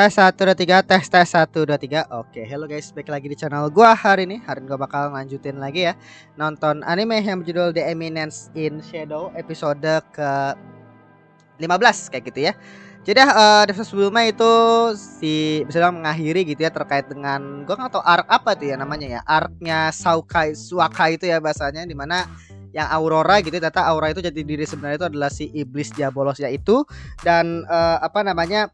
Tes 1 2 3, tes 1 2 3. Oke, hello guys, balik lagi di channel gua hari ini. Hari ini gua bakal lanjutin lagi ya nonton anime yang berjudul The Eminence in Shadow episode ke 15 kayak gitu ya. Jadi di episode sebelumnya itu si bisa bilang mengakhiri gitu ya terkait dengan gua nggak tahu arc apa tuh ya namanya ya. Arc-nya Saukai Suaka itu ya bahasanya, dimana yang Aurora gitu ternyata Aura itu jati diri sebenarnya itu adalah si iblis Diabolos yaitu, dan apa namanya,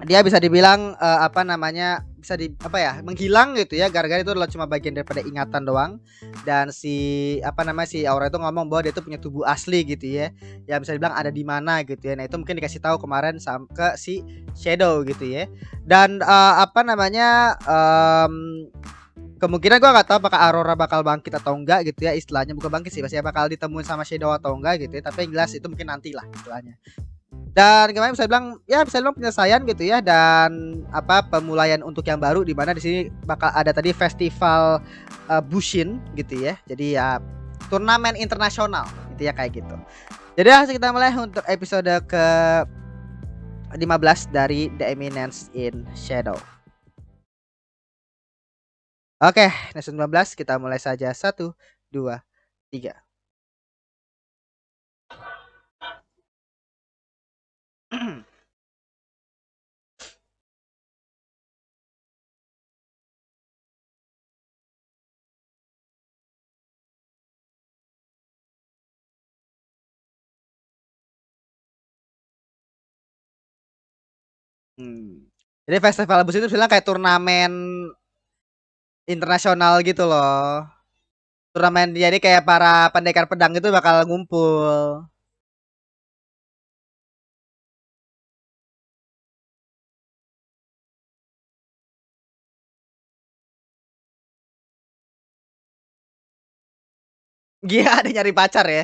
dia bisa dibilang apa namanya, bisa di apa ya, menghilang gitu ya gara-gara itu adalah cuma bagian daripada ingatan doang. Dan si apa namanya, si Aura itu ngomong bahwa dia itu punya tubuh asli gitu ya, yang bisa dibilang ada di mana gitu ya. Nah itu mungkin dikasih tahu kemarin ke si Shadow gitu ya. Dan apa namanya, kemungkinan gua nggak tahu apakah Aurora bakal bangkit atau enggak gitu ya, istilahnya bukan bangkit sih, pasti bakal ditemuin sama Shadow atau enggak gitu ya, tapi yang jelas itu mungkin nantilah istilahnya. Dan kemarin bisa bilang ya, bisa bilang penyelesaian gitu ya, dan apa, pemulaian untuk yang baru di mana di sini bakal ada tadi festival Bushin gitu ya. Jadi ya turnamen internasional gitu ya kayak gitu. Jadi langsung kita mulai untuk episode ke 15 dari The Eminence in Shadow. Oke, episode 15 kita mulai saja. 1 2 3. Jadi festival bus itu bilang kayak turnamen internasional gitu loh. Turnamen, jadi kayak para pendekar pedang itu bakal ngumpul. Dia ada nyari pacar ya.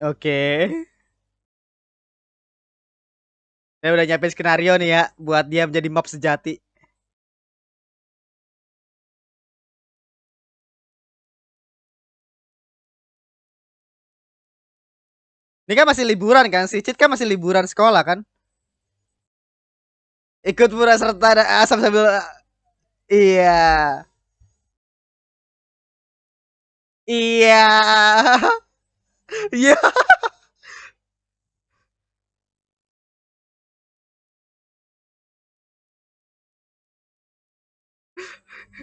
Oke. Dia udah nyiapin skenario nih ya buat dia menjadi mob sejati. Ini kan masih liburan kan, si Cid kan masih liburan sekolah kan. Ikut pura serta ada asap sambil iya. Iya. Iya.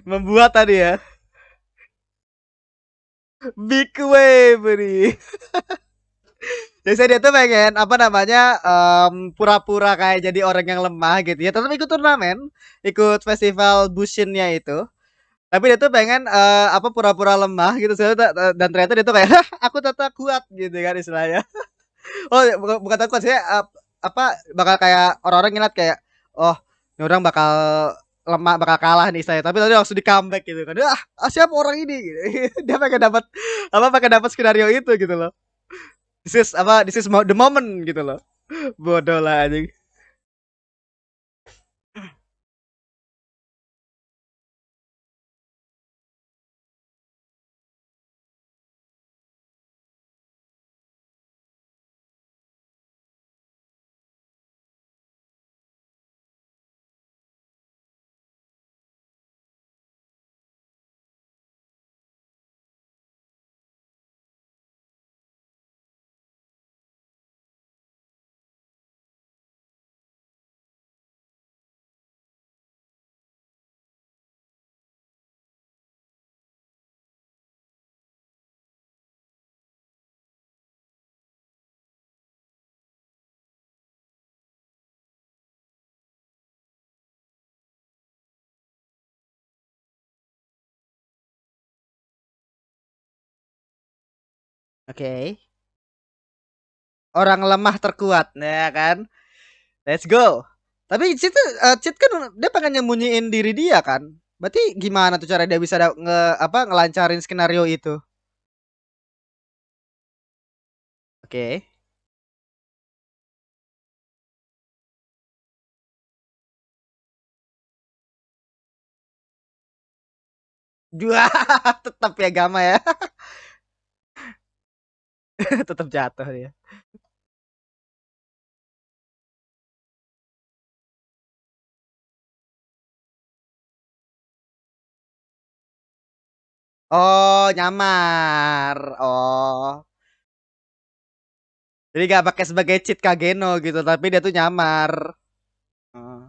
Membuat tadi ya. Big wave nih. Biasanya dia tuh pengen apa namanya, pura-pura kayak jadi orang yang lemah gitu ya. Tetap ikut turnamen, ikut festival Bushinnya itu. Tapi dia tuh pengen apa, pura-pura lemah gitu, dan ternyata dia tuh kayak aku tetap kuat gitu kan istilahnya. Oh bukan takut sih, apa, bakal kayak orang-orang ngeliat kayak, oh ini orang bakal lemah, bakal kalah nih saya, tapi tadi langsung di comeback gitu kan. Siapa orang ini gitu. Dia pengen dapat apa, pengen dapat skenario itu gitu loh. This is the moment gitu loh. Bodoh lah anjing. Oke. Orang lemah terkuat, ya kan? Let's go. Tapi Cheat kan dia pengen nyembunyiin diri dia kan. Berarti gimana tuh cara dia bisa ngelancarin skenario itu? Oke. Dua tetap ya Gama ya. Tetap jatuh dia. Oh, nyamar. Oh. Jadi gak pakai sebagai cheat Kageno gitu, tapi dia tuh nyamar. Oh.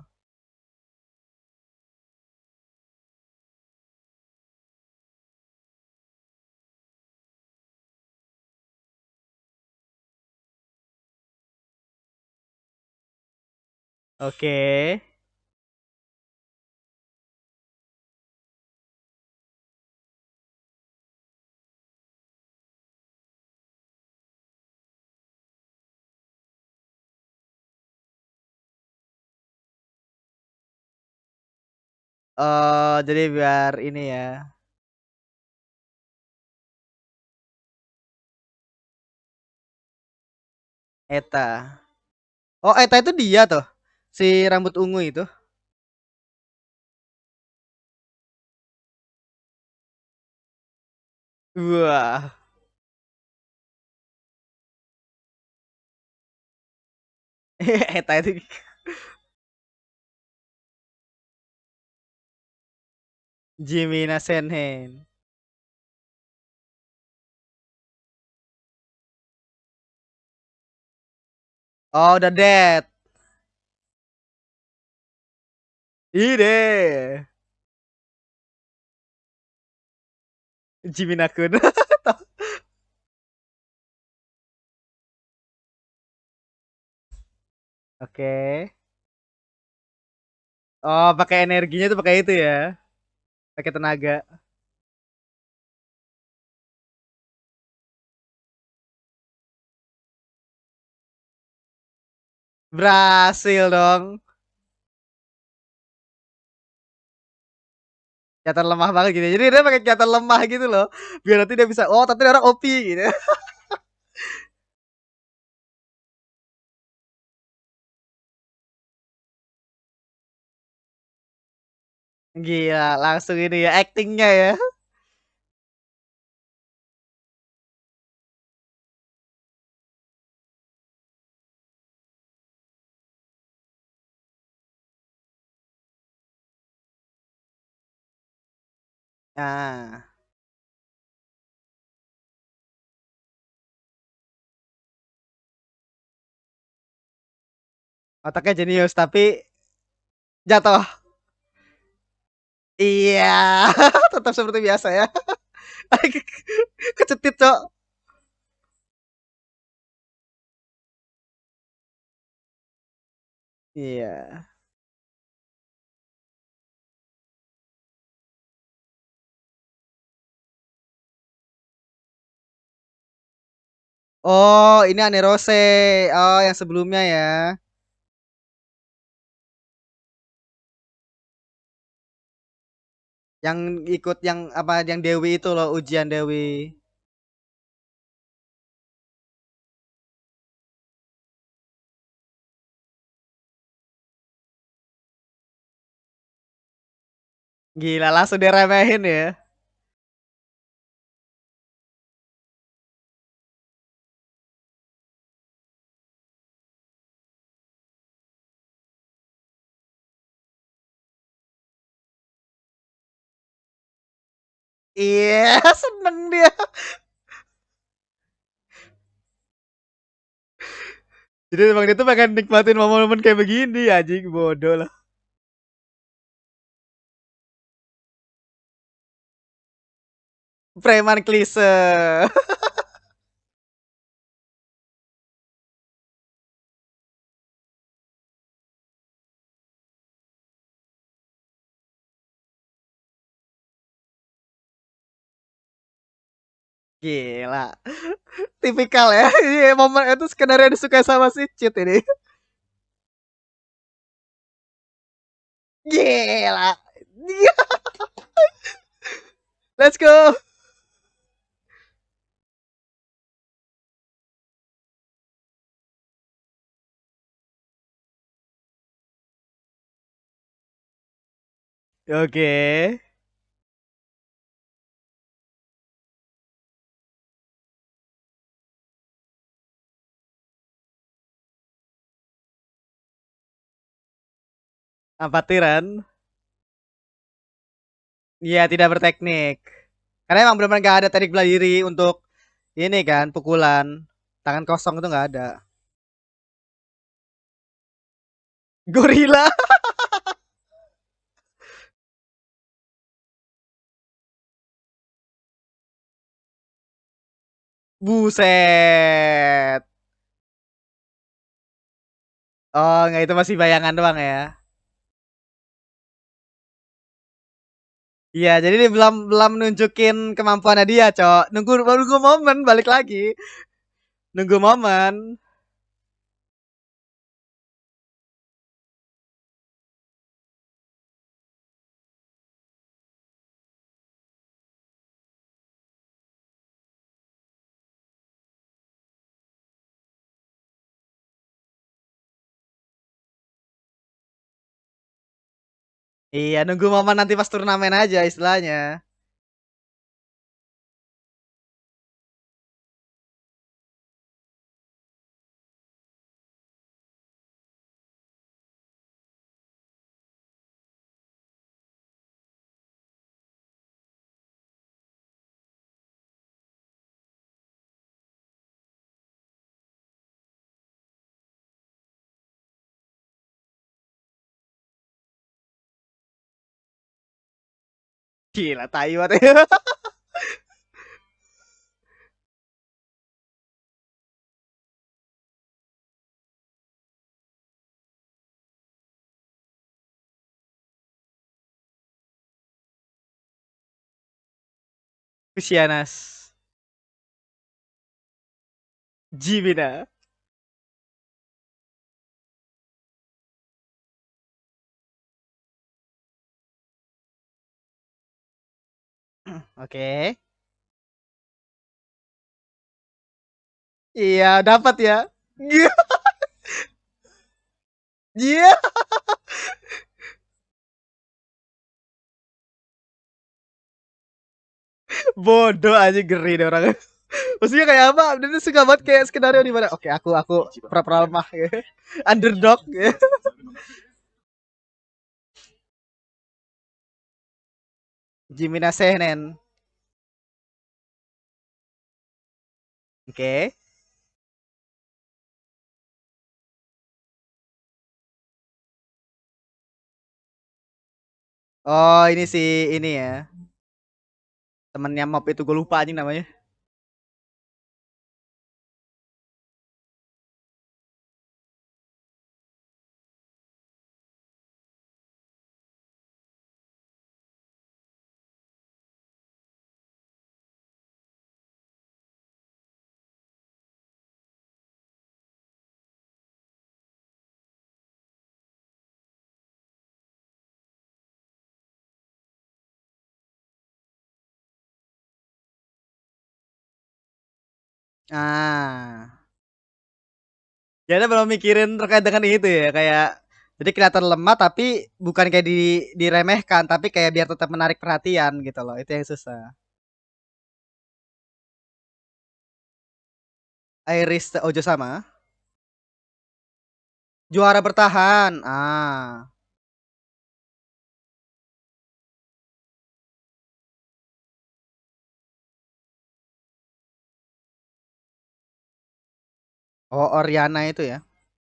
Oke. Oh, jadi biar ini ya. Eta. Oh, Eta itu dia tuh. Si rambut ungu itu. Wah. Eta itu Jimmy Nasenhen. Oh, udah dead. Ide. Jimmy Nakun. Oke. Oh, pakai energinya tuh pakai itu ya. Pakai tenaga. Berhasil dong. Kelihatan lemah banget gitu. Jadi dia pakai kelihatan lemah gitu loh. Biar nanti dia bisa, oh tapi dia orang OP gitu. Gila, langsung ini ya actingnya ya. Nah, otaknya jenius tapi jatuh. Iya, tetap seperti biasa ya. Kecetit, Cok. Iya. Oh, ini Anne Rose. Oh, yang sebelumnya ya. Yang ikut yang apa yang Dewi itu loh, ujian Dewi. Gila, langsung diremehin ya. Iya, seneng dia. Jadi emang dia tuh pengen nikmatin momen-momen kayak begini, anjing bodoh lah. Preman klise. Gila. Tipikal ya. Iya, momen itu skenario yang disukai sama si Cit ini. Gila. Let's go. Oke. Amatiran. Iya, tidak berteknik. Karena emang benar-benar gak ada teknik bela diri untuk ini kan, pukulan. Tangan kosong itu nggak ada. Gorila. Buset. Oh, nggak, itu masih bayangan doang ya. Iya, jadi dia belum belum nunjukin kemampuannya dia, Cok. Nunggu momen balik lagi. Nunggu momen. Iya, nunggu momen nanti pas turnamen aja istilahnya. Gila, tai banget. Kusianas. Jimina. Oke. Iya, dapat ya. Iya. Iya. Bodoh aja, geri deh orang. Maksudnya kayak apa? Dia tuh suka banget kayak skenario di mana. Oke, aku pura-pura lemah ya. Underdog ya. Jimina Sehnen. Oke. Oh, ini sih ini ya. Temennya Mop itu gue lupa aja namanya. Ah. Jadi belum mikirin terkait dengan itu ya, kayak jadi kelihatan lemah tapi bukan kayak diremehkan, tapi kayak biar tetap menarik perhatian gitu loh. Itu yang susah. Iris Ojo sama juara bertahan. Ah. Oh, Oriana itu ya.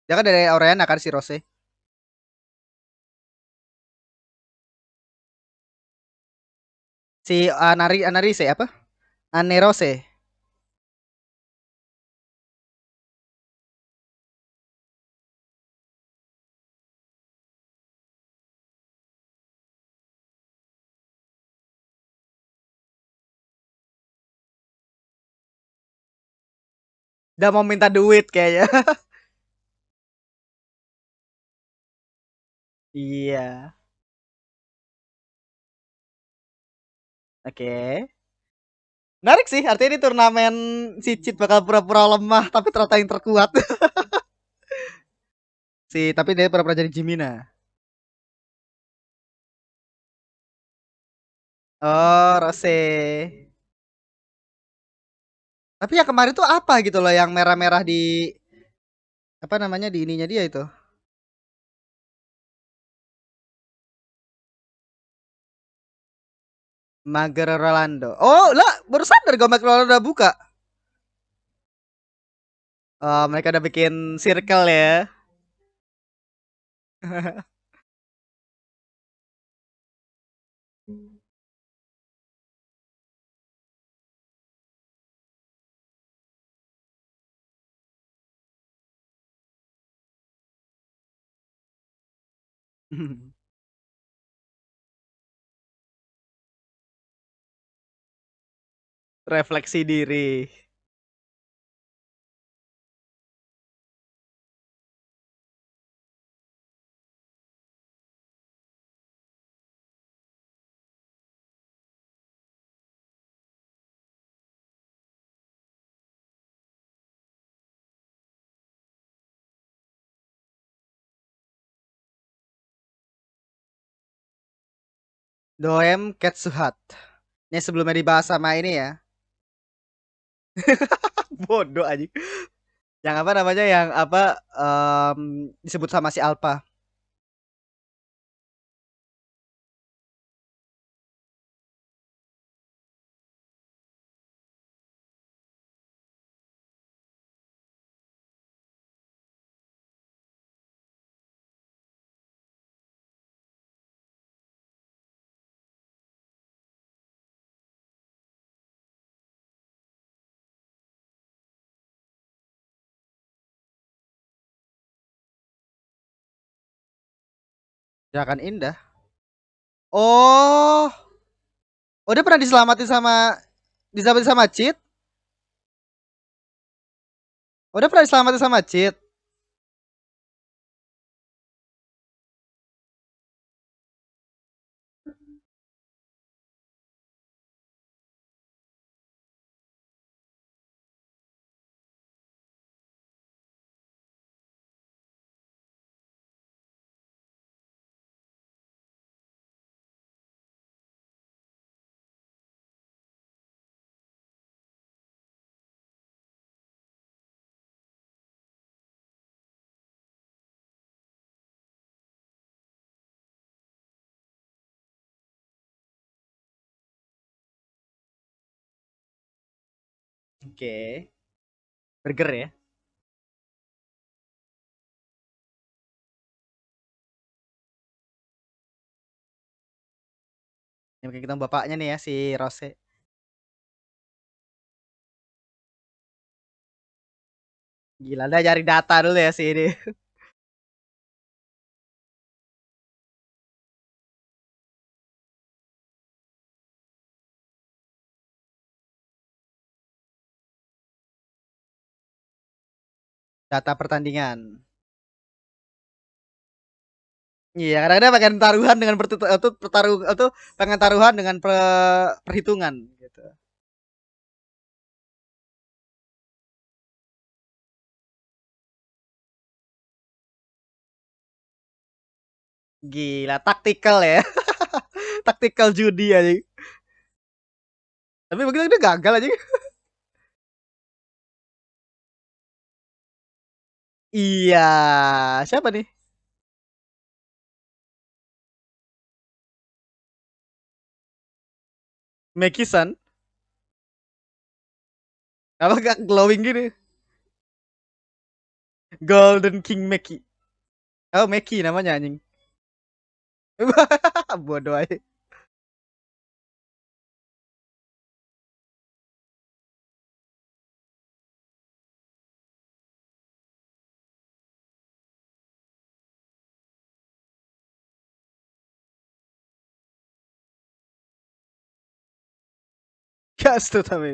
Dia kan dari Oriana kan si Rose. Si Anarise apa? Anerose. Udah mau minta duit kayaknya. Iya. Oke. Menarik sih, artinya ini turnamen si Cid bakal pura-pura lemah tapi ternyata yang terkuat. Tapi dia pura-pura jadi Jimina. Oh, Rose. Tapi yang kemarin tuh apa gitu loh yang merah-merah di apa namanya di ininya dia itu. Mager Rolando. Oh lah, baru sadar gue Mager Rolando udah buka. Oh, mereka udah bikin circle ya. Refleksi diri. Doem Ketsuhat. Ini sebelumnya dibahas sama ini ya. Bodoh aja. Yang apa namanya, yang apa, disebut sama si Alpha. Ya kan indah. Oh, oh dia pernah diselamatin sama Cheat. Oh dia pernah diselamatin sama Cheat. Oke. Burger ya. Yang kayak kita bapaknya nih ya si Rose. Gila, dah cari data dulu ya si ini. Data pertandingan. Iya, karena dia pengen taruhan dengan pengen taruhan dengan perhitungan gitu. Gila, taktikal ya. Taktikal judi aja. Tapi begitu dia gagal aja. Iya, siapa nih? Mekisan. Apa gak glowing gini? Golden King Meki. Oh, Meki namanya anjing. Bodoh aja. Gas tuh tapi.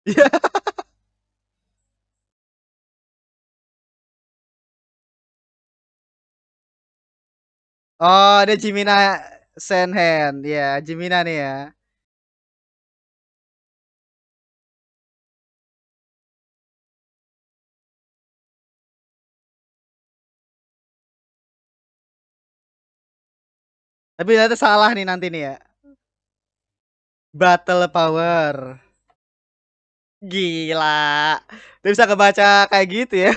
Iya. Oh, dia Jimina Senhen. Ya, Jimina nih ya. Tapi ternyata salah nih nanti nih ya. Battle Power. Gila. Dia bisa kebaca kayak gitu ya.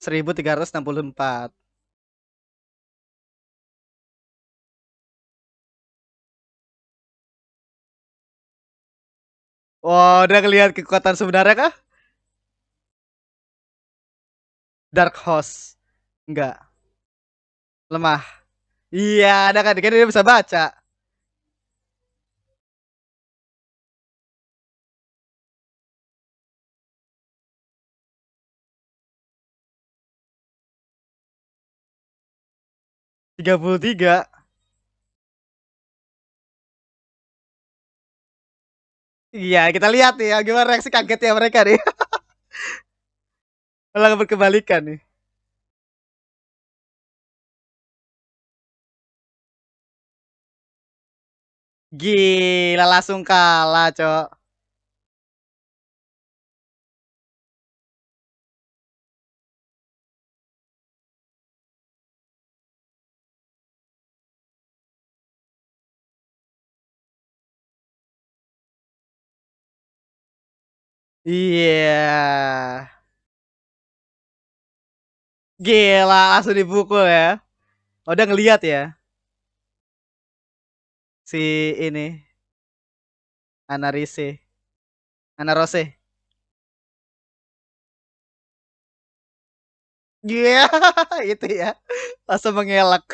1364. Wow, udah ngelihat kekuatan sebenarnya kah? Dark Horse. Enggak, lemah. Iya, ada kan dia bisa baca. 33. Iya, kita lihat nih ya gimana reaksi kagetnya mereka nih. Malah berkebalikan nih. Gila langsung kalah, Cok. Iya. Gila langsung dipukul ya. Oh, udah ngelihat ya si ini Ana Rise, Ana Rose. Iya, itu ya. Langsung mengelak.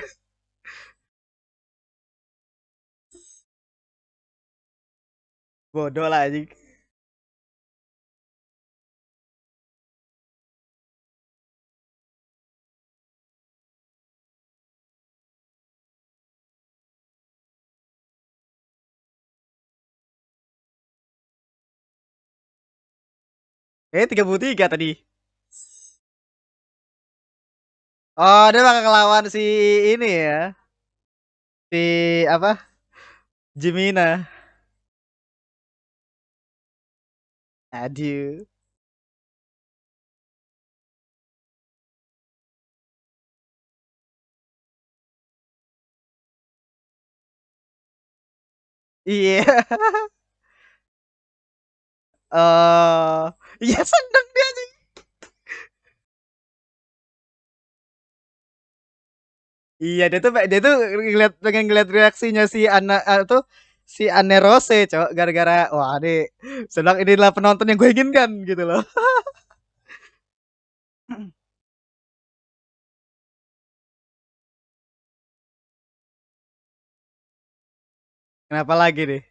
Bodoh lah anjing. 33 tadi. Oh, dia bakal ngelawan si ini ya. Si apa? Jimina. Aduh. Iya. Oh, iya seneng dia anjing. Iya, dia tuh ngeliat pengen ngeliat reaksinya si anak tuh si Anne Rose, cok, gara-gara wah, ini sedang inilah penonton yang gue inginkan gitu loh. Kenapa lagi nih?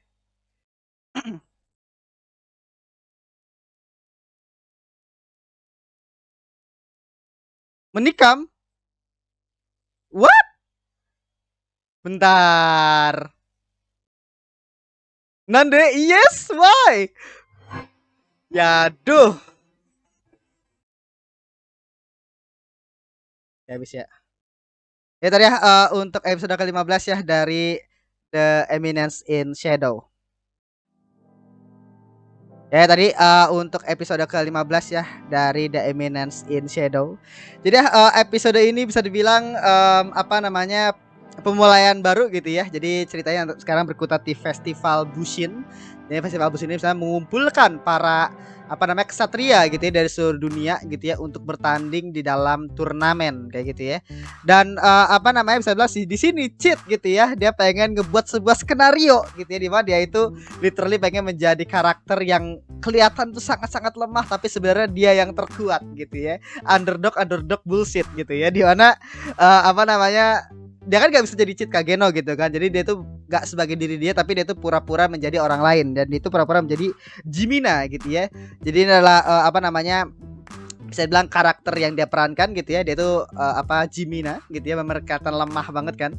Menikam? What? Bentar. Nande, yes, why? Ya, duh. Ya habis ya. Ya tadi ya untuk episode ke-15 ya dari The Eminence in Shadow. Ya tadi untuk episode ke-15 ya dari The Eminence in Shadow. Jadi episode ini bisa dibilang apa namanya pemulaian baru gitu ya. Jadi ceritanya untuk sekarang berkutat di Festival Bushin. Jadi Festival Bushin ini bisa mengumpulkan para apa namanya kesatria gitu ya dari seluruh dunia gitu ya untuk bertanding di dalam turnamen kayak gitu ya. Dan apa namanya bisa bilang sih di sini cheat gitu ya. Dia pengen ngebuat sebuah skenario gitu ya di mana dia itu literally pengen menjadi karakter yang kelihatan tuh sangat-sangat lemah tapi sebenarnya dia yang terkuat gitu ya. Underdog bullshit gitu ya. Di mana apa namanya dia kan gak bisa jadi cheat Kageno gitu kan. Jadi dia tuh gak sebagai diri dia tapi dia tuh pura-pura menjadi orang lain dan itu pura-pura menjadi Jimina gitu ya. Jadi ini adalah apa namanya bisa bilang karakter yang dia perankan gitu ya. Dia tuh apa Jimina gitu ya, kelihatan lemah banget kan.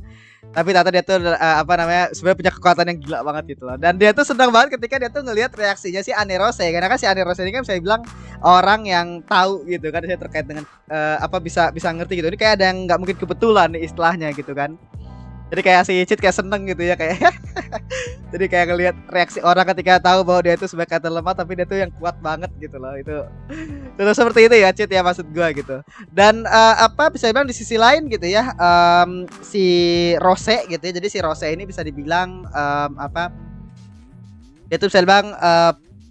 Tapi ternyata dia tuh apa namanya sebenarnya punya kekuatan yang gila banget gitu loh. Dan dia tuh senang banget ketika dia tuh ngelihat reaksinya si Anne Rose karena kan si Anne Rose ini kan bisa bilang orang yang tahu gitu kan saya terkait dengan apa bisa ngerti gitu. Ini kayak ada yang nggak mungkin kebetulan nih istilahnya gitu kan. Jadi kayak si Cid kayak seneng gitu ya kayak. Jadi kayak ngelihat reaksi orang ketika tahu bahwa dia itu sebagai karakter lemah tapi dia tuh yang kuat banget gitu loh. Itu terus seperti itu ya Cid ya maksud gua gitu. Dan apa bisa dibilang di sisi lain gitu ya, si Rose gitu ya. Jadi si Rose ini bisa dibilang apa, dia tuh bisa dibilang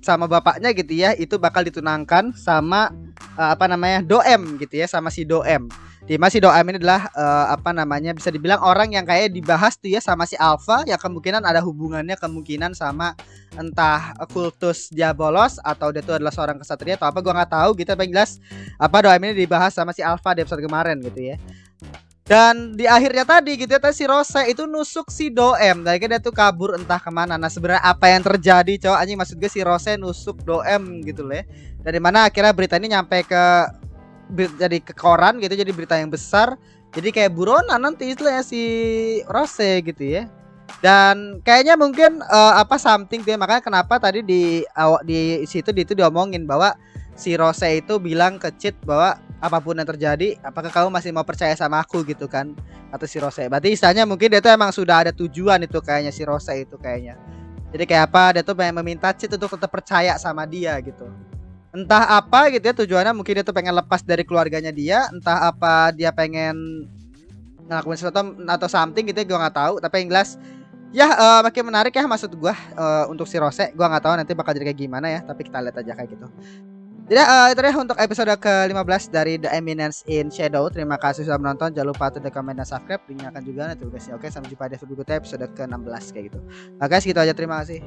sama bapaknya gitu ya itu bakal ditunangkan sama apa namanya Doem gitu ya, sama si Doem. Di si Doem ini adalah apa namanya bisa dibilang orang yang kayak dibahas tuh ya sama si Alpha, ya kemungkinan ada hubungannya kemungkinan sama entah kultus Diabolos atau dia tuh adalah seorang kesatria atau apa gua nggak tahu gitu. Tapi yang jelas apa Doem ini dibahas sama si Alpha di episode kemarin gitu ya. Dan di akhirnya tadi gitu ya, si Rose itu nusuk si Doem. Tadi dia tuh kabur entah kemana. Nah sebenarnya apa yang terjadi cowok anjing, maksud gue si Rose nusuk Doem gitu loh ya. Dari mana akhirnya berita ini nyampe ke jadi ke koran gitu, jadi berita yang besar. Jadi kayak buronan nanti istilahnya si Rose gitu ya. Dan kayaknya mungkin apa something dia, makanya kenapa tadi di situ itu diomongin bahwa si Rose itu bilang ke Cid bahwa apapun yang terjadi, apakah kamu masih mau percaya sama aku gitu kan, atau si Rose. Berarti istilahnya mungkin dia tuh emang sudah ada tujuan itu kayaknya si Rose itu kayaknya. Jadi kayak apa dia tuh pengen meminta Cid untuk tetap percaya sama dia gitu. Entah apa gitu ya tujuannya, mungkin dia tuh pengen lepas dari keluarganya dia, entah apa dia pengen ngelakuin sesuatu atau something gitu ya, gue nggak tahu. Tapi yang jelas ya makin menarik ya maksud gua untuk si Rose. Gua nggak tahu nanti bakal jadi kayak gimana ya, tapi kita lihat aja kayak gitu. Jadi itu ya untuk episode ke-15 dari The Eminence in Shadow. Terima kasih sudah menonton. Jangan lupa untuk komen dan subscribe. Linknya akan juga notifikasinya. Oke, sampai jumpa di episode berikutnya episode ke-16 kayak gitu. Oke, segitu aja. Terima kasih.